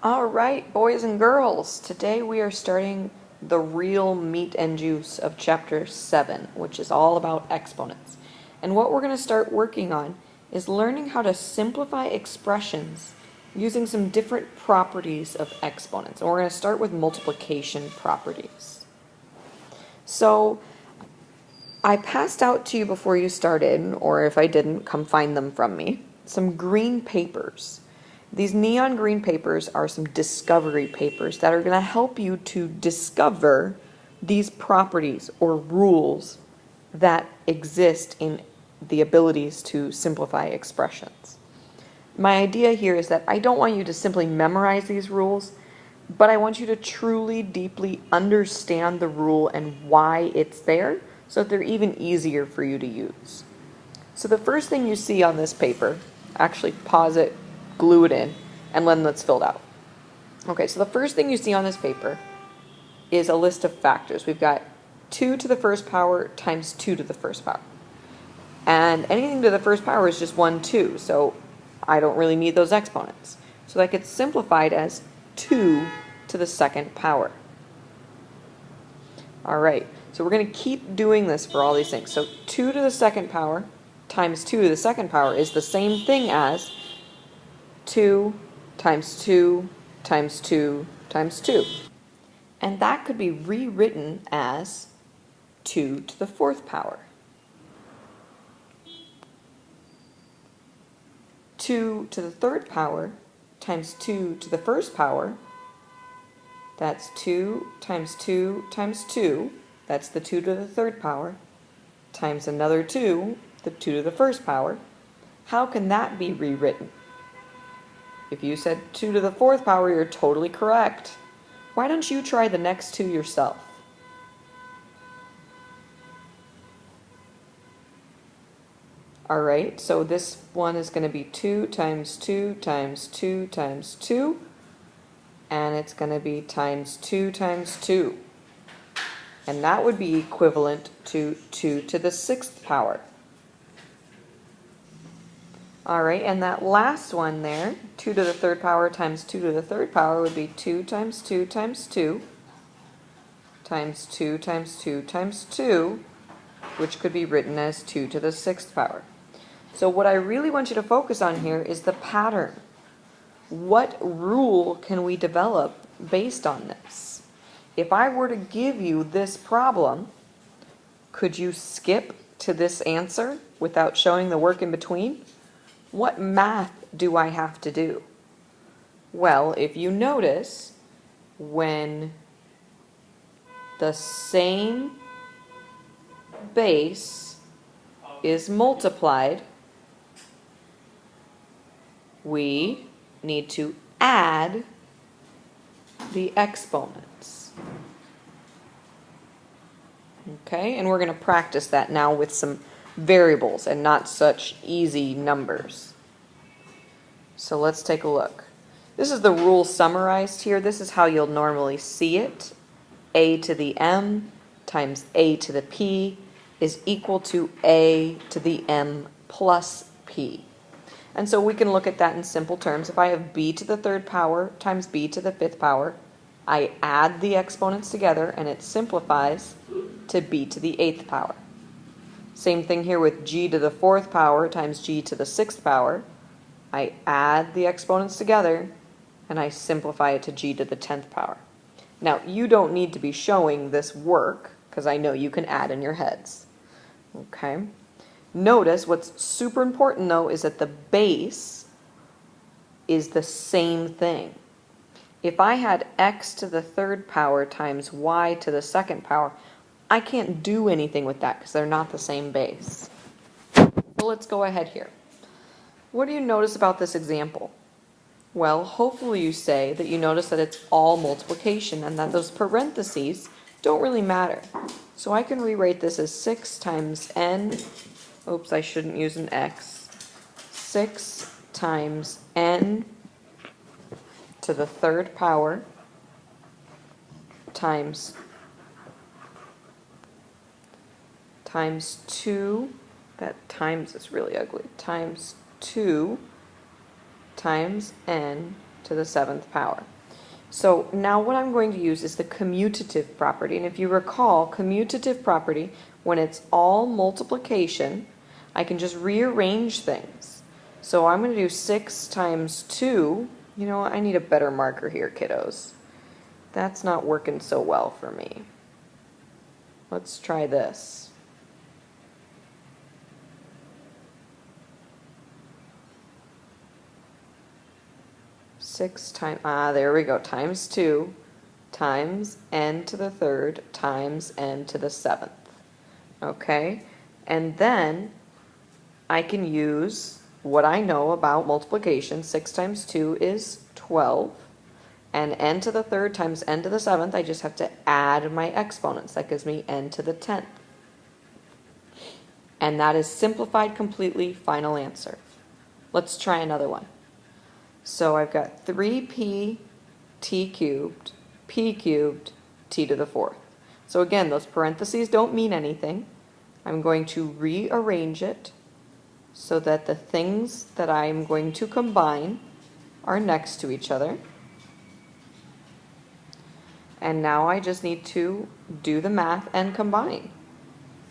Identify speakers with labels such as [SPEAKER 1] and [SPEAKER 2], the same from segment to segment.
[SPEAKER 1] All right, boys and girls, today we are starting the real meat and juice of chapter 7, which is all about exponents. And what we're going to start working on is learning how to simplify expressions using some different properties of exponents. And we're going to start with multiplication properties. So I passed out to you before you started, or if I didn't, come find them from me, some green papers. These neon green papers are some discovery papers that are going to help you to discover these properties or rules that exist in the abilities to simplify expressions. My idea here is that I don't want you to simply memorize these rules, but I want you to truly, deeply understand the rule and why it's there so that they're even easier for you to use. So the first thing you see on this paper, actually pause it, glue it in, and then let's fill it out. Okay, so the first thing you see on this paper is a list of factors. We've got 2 to the first power times 2 to the first power. And anything to the first power is just 1, 2, so I don't really need those exponents. So that gets simplified as 2 to the second power. All right, so we're going to keep doing this for all these things. So 2 to the second power times 2 to the second power is the same thing as 2 times 2 times 2 times 2. And that could be rewritten as 2 to the fourth power. 2 to the third power times 2 to the first power, that's 2 times 2 times 2, that's the 2 to the third power, times another 2, the 2 to the first power. How can that be rewritten? If you said 2 to the fourth power, you're totally correct. Why don't you try the next 2 yourself? Alright, so this one is going to be 2 times 2 times 2 times 2, and it's going to be times 2 times 2. And that would be equivalent to 2 to the sixth power. Alright, and that last one there, 2 to the third power times 2 to the third power would be 2 times 2 times 2 times 2 times 2 times 2, which could be written as 2 to the sixth power. So what I really want you to focus on here is the pattern. What rule can we develop based on this? If I were to give you this problem, could you skip to this answer without showing the work in between? What math do I have to do? Well, if you notice, when the same base is multiplied, we need to add the exponents. Okay, and we're going to practice that now with some variables and not such easy numbers. So let's take a look. This is the rule summarized here. This is how you'll normally see it. A to the m times a to the p is equal to a to the m plus p. And so we can look at that in simple terms. If I have b to the third power times b to the fifth power, I add the exponents together and it simplifies to b to the eighth power. Same thing here with g to the fourth power times g to the sixth power. I add the exponents together and I simplify it to g to the 10th power. Now, you don't need to be showing this work because I know you can add in your heads. Okay. Notice what's super important though is that the base is the same thing. If I had x to the third power times y to the second power, I can't do anything with that because they're not the same base. So let's go ahead here. What do you notice about this example? Well, hopefully you say that you notice that it's all multiplication and that those parentheses don't really matter. So I can rewrite this as 6 times n, oops, I shouldn't use an x, 6 times n to the third power times 2, that times is really ugly, times 2 times n to the 7th power. So now what I'm going to use is the commutative property. And if you recall, commutative property, when it's all multiplication, I can just rearrange things. So I'm going to do 6 times 2. You know what? I need a better marker here, kiddos. That's not working so well for me. Let's try this. There we go, times 2 times n to the third times n to the 7th. Okay, and then I can use what I know about multiplication. 6 times 2 is 12, and n to the third times n to the 7th, I just have to add my exponents. That gives me n to the 10th. And that is simplified completely, final answer. Let's try another one. So I've got 3p t cubed, p cubed, t to the 4th. So again, those parentheses don't mean anything. I'm going to rearrange it so that the things that I'm going to combine are next to each other. And now I just need to do the math and combine.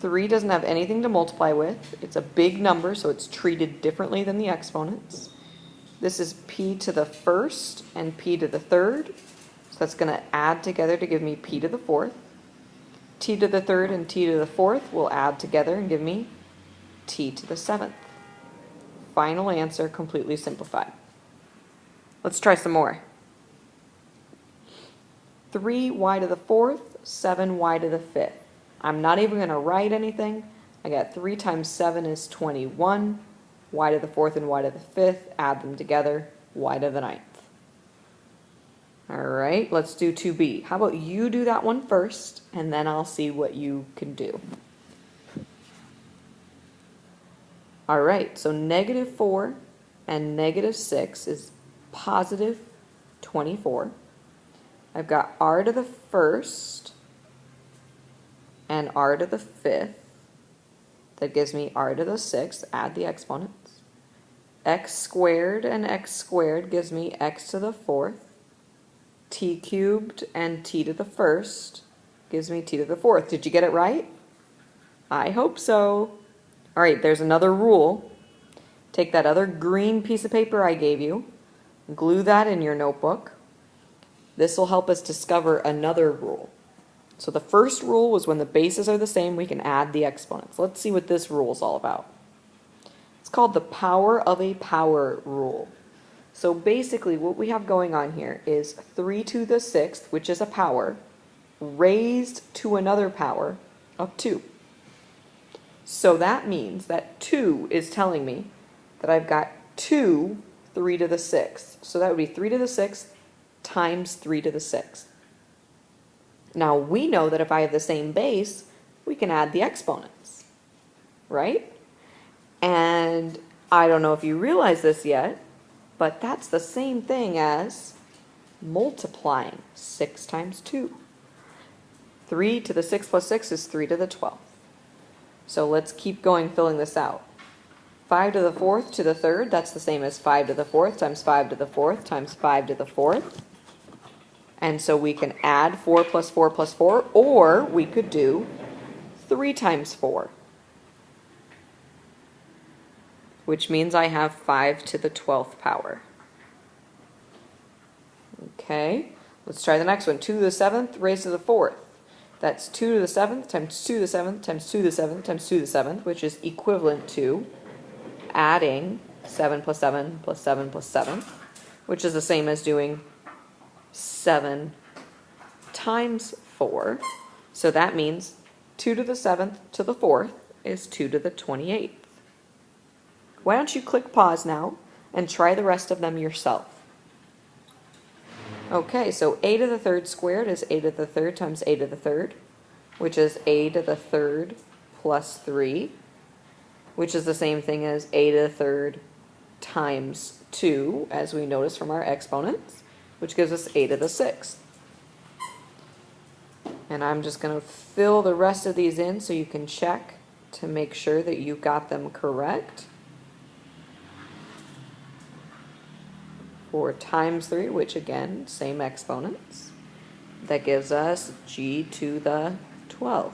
[SPEAKER 1] 3 doesn't have anything to multiply with. It's a big number, so it's treated differently than the exponents. This is p to the 1st and p to the 3rd. So that's going to add together to give me p to the 4th. T to the 3rd and t to the 4th will add together and give me t to the 7th. Final answer, completely simplified. Let's try some more. 3y to the 4th, 7y to the 5th. I'm not even going to write anything. I got 3 times 7 is 21. Y to the 4th and y to the 5th, add them together, y to the 9th. All right, let's do 2b. How about you do that one first, and then I'll see what you can do. All right, so -4 and -6 is positive 24. I've got r to the 1st and r to the 5th. That gives me r to the 6th, add the exponents. X squared and x squared gives me x to the 4th. T cubed and t to the 1st gives me t to the 4th. Did you get it right? I hope so. All right, there's another rule. Take that other green piece of paper I gave you, glue that in your notebook. This will help us discover another rule. So the first rule was when the bases are the same, we can add the exponents. Let's see what this rule is all about. It's called the power of a power rule. So basically what we have going on here is 3 to the 6th, which is a power, raised to another power of 2. So that means that 2 is telling me that I've got 2 3 to the 6th. So that would be 3 to the 6th times 3 to the 6th. Now we know that if I have the same base, we can add the exponents, right? And I don't know if you realize this yet, but that's the same thing as multiplying 6 times 2. 3 to the 6th plus 6 is 3 to the 12th. So let's keep going filling this out. 5 to the 4th to the 3rd, that's the same as 5 to the 4th times 5 to the 4th times 5 to the 4th. And so we can add 4 plus 4 plus 4, or we could do 3 times 4, which means I have 5 to the 12th power. Okay, let's try the next one. 2 to the 7th raised to the 4th. That's 2 to the 7th times 2 to the 7th times 2 to the 7th times 2 to the 7th, which is equivalent to adding 7 plus 7 plus 7 plus 7, which is the same as doing 7 times 4. So that means 2 to the 7th to the 4th is 2 to the 28th. Why don't you click pause now and try the rest of them yourself. Okay, so a to the 3rd squared is a to the 3rd times a to the 3rd, which is a to the 3rd plus 3, which is the same thing as a to the 3rd times 2, as we notice from our exponents, which gives us a to the 6th. And I'm just going to fill the rest of these in so you can check to make sure that you got them correct. or times 3, which again, same exponents. That gives us g to the 12th.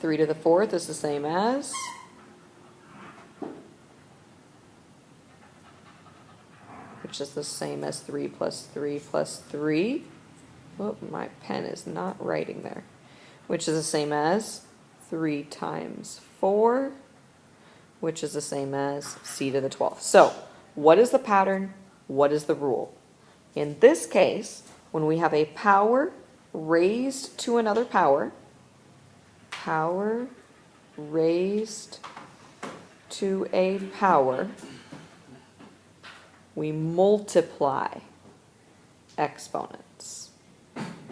[SPEAKER 1] 3 to the 4th is the same as which is the same as 3 plus 3 plus 3. Oh, my pen is not writing there. Which is the same as 3 times 4, which is the same as c to the 12th. So, what is the pattern? What is the rule? In this case, when we have a power raised to another power raised to a power, we multiply exponents.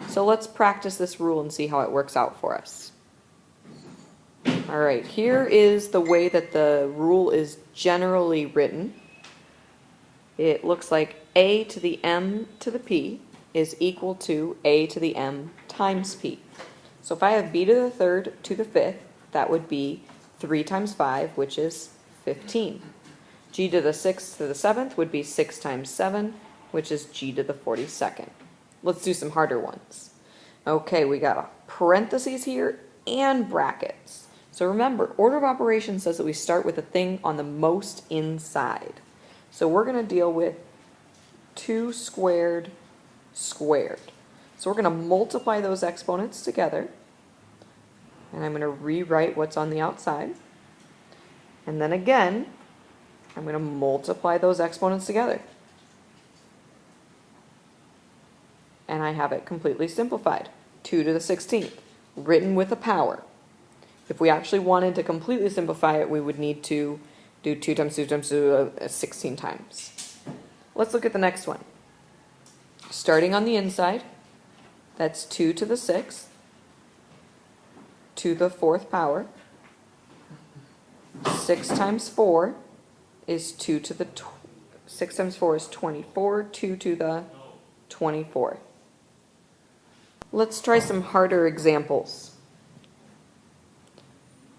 [SPEAKER 1] So let's practice this rule and see how it works out for us. All right, here is the way that the rule is generally written. It looks like a to the m to the p is equal to a to the m times p. So if I have b to the 3rd to the 5th, that would be 3 times 5, which is 15. G to the 6th to the 7th would be 6 times 7, which is g to the 42nd. Let's do some harder ones. Okay, we got parentheses here and brackets. So remember, order of operations says that we start with a thing on the most inside. So we're going to deal with 2 squared squared. So we're going to multiply those exponents together. And I'm going to rewrite what's on the outside. And then again, I'm going to multiply those exponents together. And I have it completely simplified. 2 to the 16th, written with a power. If we actually wanted to completely simplify it, we would need to do 2 times 2 times 2, 16 times. Let's look at the next one. Starting on the inside, that's 2 to the 6th, to the 4th power. 6 times 4 is 2 to the 6 times 4 is 24, 2 to the 24th. Let's try some harder examples.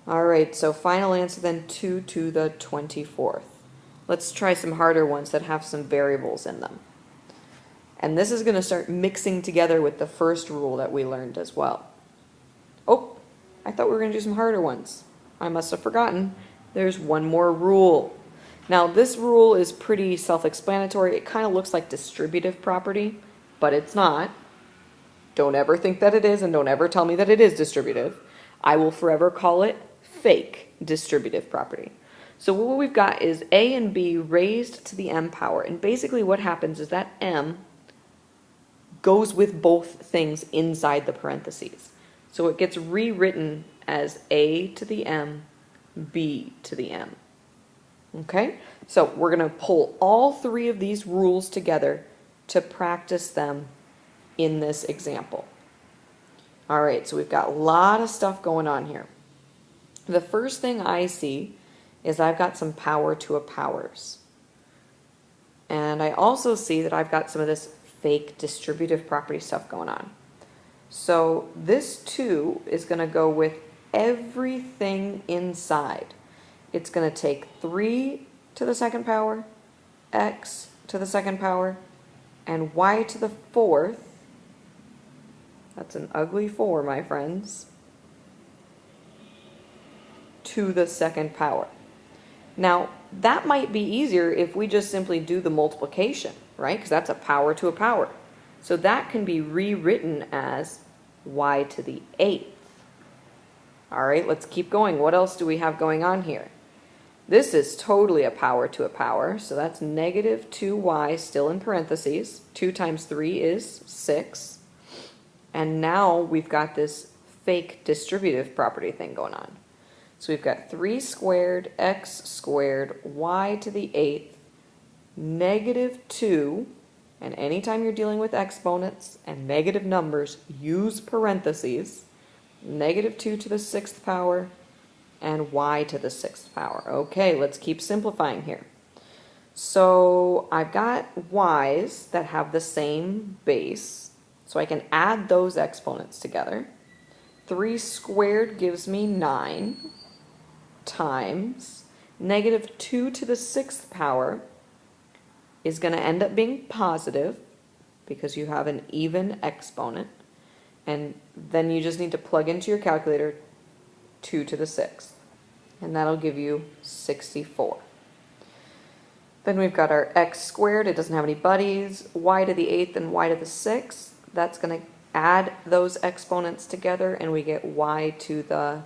[SPEAKER 1] Alright, so final answer then 2 to the 24th. Let's try some harder ones that have some variables in them. And this is going to start mixing together with the first rule that we learned as well. Oh, I thought we were going to do some harder ones. I must have forgotten. There's one more rule. Now this rule is pretty self-explanatory. It kind of looks like distributive property, but it's not. Don't ever think that it is, and don't ever tell me that it is distributive. I will forever call it fake distributive property. So what we've got is a and b raised to the m power, and basically what happens is that m goes with both things inside the parentheses. So it gets rewritten as a to the m, b to the m. Okay? So we're going to pull all 3 of these rules together to practice them in this example. All right, so we've got a lot of stuff going on here. The first thing I see is I've got some power to a powers. And I also see that I've got some of this fake distributive property stuff going on. So this 2 is going to go with everything inside. It's going to take 3 to the 2nd power, x to the 2nd power, and y to the 4th. That's an ugly 4, my friends. To the 2nd power. Now, that might be easier if we just simply do the multiplication, right? Because that's a power to a power. So that can be rewritten as y to the 8th. All right, let's keep going. What else do we have going on here? This is totally a power to a power, so that's negative 2y still in parentheses. 2 times 3 is 6. And now we've got this fake distributive property thing going on. So we've got 3 squared x squared y to the 8th, negative 2, and anytime you're dealing with exponents and negative numbers, use parentheses, negative 2 to the 6th power, and y to the 6th power. Okay, let's keep simplifying here. So I've got y's that have the same base, so I can add those exponents together. 3 squared gives me 9 times negative 2 to the 6th power is going to end up being positive because you have an even exponent. And then you just need to plug into your calculator 2 to the 6th. And that'll give you 64. Then we've got our x squared. It doesn't have any buddies. Y to the 8th and y to the 6th. That's going to add those exponents together and we get y to the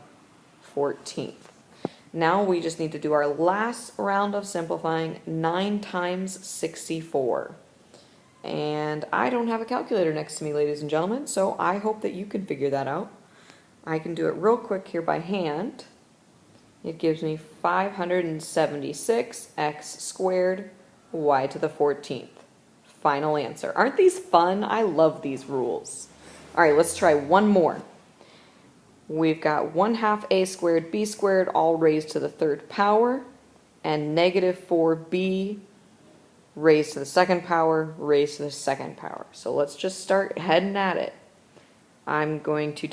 [SPEAKER 1] 14th. Now we just need to do our last round of simplifying, 9 times 64. And I don't have a calculator next to me, ladies and gentlemen, so I hope that you can figure that out. I can do it real quick here by hand. It gives me 576 x squared y to the 14th. Final answer. Aren't these fun? I love these rules. All right, let's try one more. We've got 1/2 a squared b squared all raised to the 3rd power and negative 4b raised to the 2nd power raised to the 2nd power. So let's just start heading at it. I'm going to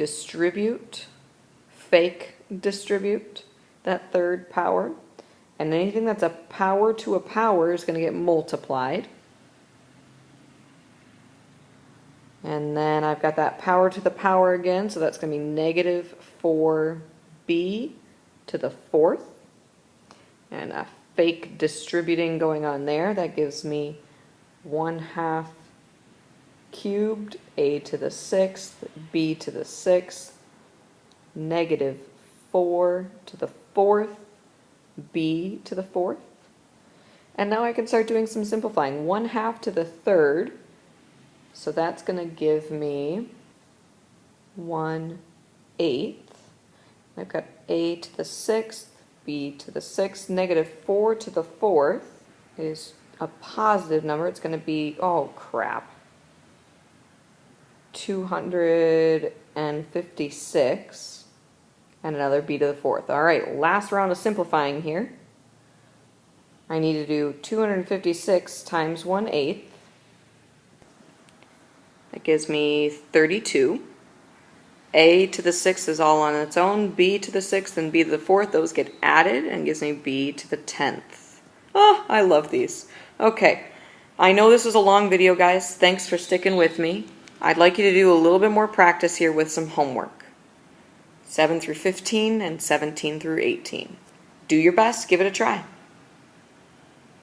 [SPEAKER 1] fake distribute that 3rd power, and anything that's a power to a power is going to get multiplied. And then I've got that power to the power again, so that's going to be negative 4b to the 4th. And a fake distributing going on there. That gives me 1/2 cubed a to the 6th, b to the 6th, negative 4 to the 4th, b to the 4th. And now I can start doing some simplifying. 1/2 to the 3rd. So that's going to give me 1/8. I've got a to the 6th, b to the 6th, negative 4 to the 4th is a positive number. It's going to be, oh crap, 256, and another b to the 4th. All right, last round of simplifying here. I need to do 256 times 1/8. That gives me 32. A to the 6th is all on its own. B to the 6th and B to the 4th, those get added and gives me B to the 10th. Oh, I love these. Okay, I know this was a long video, guys. Thanks for sticking with me. I'd like you to do a little bit more practice here with some homework. 7 through 15 and 17 through 18. Do your best. Give it a try.